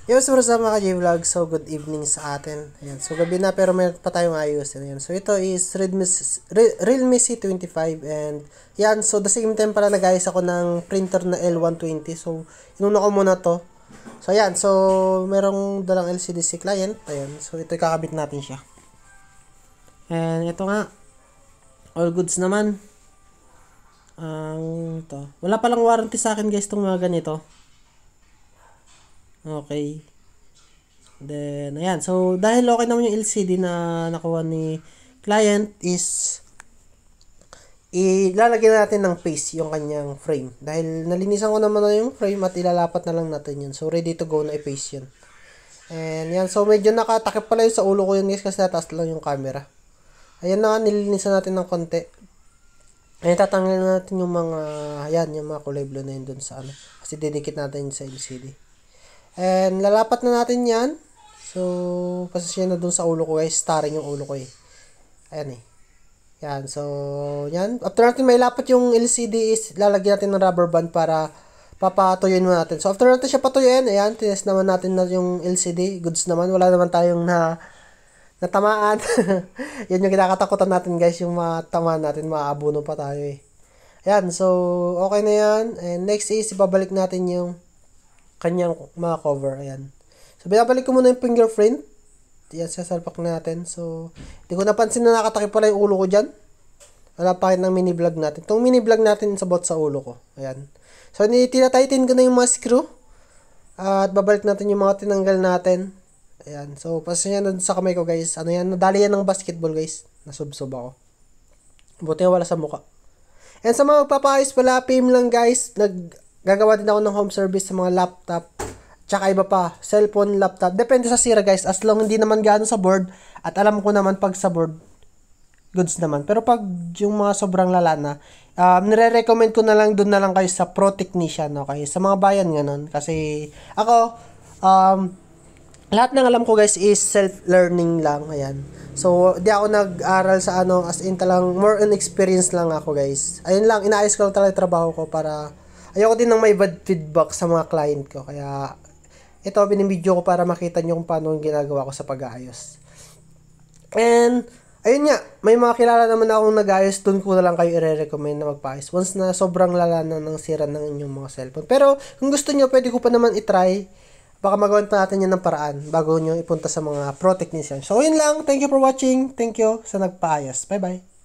Yo, so sa mga J-Vlog, so good evening sa atin. Ayan, so gabi na pero meron pa tayong ayusin. Ayan, so ito is Realme C25 and yan, so the same time pala nag-ayos ako ng printer na L120. So, inuna ko muna to. So, ayan, so merong dalang LCD si client. Ayan, so ito kakabit natin siya. And ito nga, all goods naman. Ito. Wala palang warranty sa akin guys itong mga ganito. Okay. Then, ayan. So, dahil okay naman yung LCD na nakuha ni client is ilalagyan natin ng paste yung kanyang frame. Dahil nalinisan ko naman na yung frame at ilalapat na lang natin yun. So, ready to go na i-paste yun. And yan. So, medyo nakatakip pala yung sa ulo ko yun guys kasi nataas lang yung camera. Ayan na nga, nilinisan natin ng konti. Ayan, tatanggalin natin yung mga, ayan, yung mga kulay blue na yun dun sa ano. Kasi didikit natin sa LCD. And lalapat na natin yan. So, pasasya na dun sa ulo ko guys. Starring yung ulo ko eh. Ayan eh. Yan. So, yan. After natin may lapat yung LCD is lalagyan natin ng rubber band para papatuyuin mo natin. So, after natin siya patuyuin, ayan. Tinest naman natin na yung LCD. Goods naman. Wala naman tayong natamaan. Yan yung kinakatakutan natin guys. Yung matamaan natin. Maabuno pa tayo eh. Ayan. So, okay na yan. And next is ibabalik natin yung kanyang mga cover. Ayan. So, binabalik ko muna yung fingerprint. Ayan, sasalpak natin. So, hindi ko napansin na nakatakip pala yung ulo ko dyan. Wala pa rin ng mini vlog natin. Itong mini vlog natin sabot sa ulo ko. Ayan. So, tinatighten ko na yung mga screw. At babalik natin yung mga tinanggal natin. Ayan. So, pasensya na sa kamay ko guys. Ano yan? Nadali yan ng basketball guys. Nasubsob ako. Buti wala sa mukha. And sa mga magpapaayos pala, PM lang guys. Gagawa din ako ng home service sa mga laptop, tsaka iba pa, cellphone, laptop. Depende sa sira guys, as long hindi naman gaano sa board, at alam ko naman pag sa board, goods naman. Pero pag yung mga sobrang lala na, nire-recommend ko na lang doon na lang kayo sa Pro Technician, okay? Sa mga bayan ganun. Kasi ako, lahat ng alam ko guys is self-learning lang, ayan. So, di ako nag-aral sa ano, as in talang more on experience lang ako guys. Ayun lang, inaayos ko lang talaga yung trabaho ko para ayoko din ng may bad feedback sa mga client ko. Kaya, ito, binibidyo ko para makita nyo kung paano yung ginagawa ko sa pag-aayos. And, ayun nga, may mga kilala naman akong nag-aayos, dun ko na lang kayo i-recommend na magpa-ayos. Once na sobrang lala na ng sira ng inyong mga cellphone. Pero, kung gusto nyo, pwede ko pa naman i-try. Baka magawan pa natin yan ng paraan bago nyo ipunta sa mga pro technician. So, yun lang. Thank you for watching. Thank you sa nagpaayos. Bye-bye.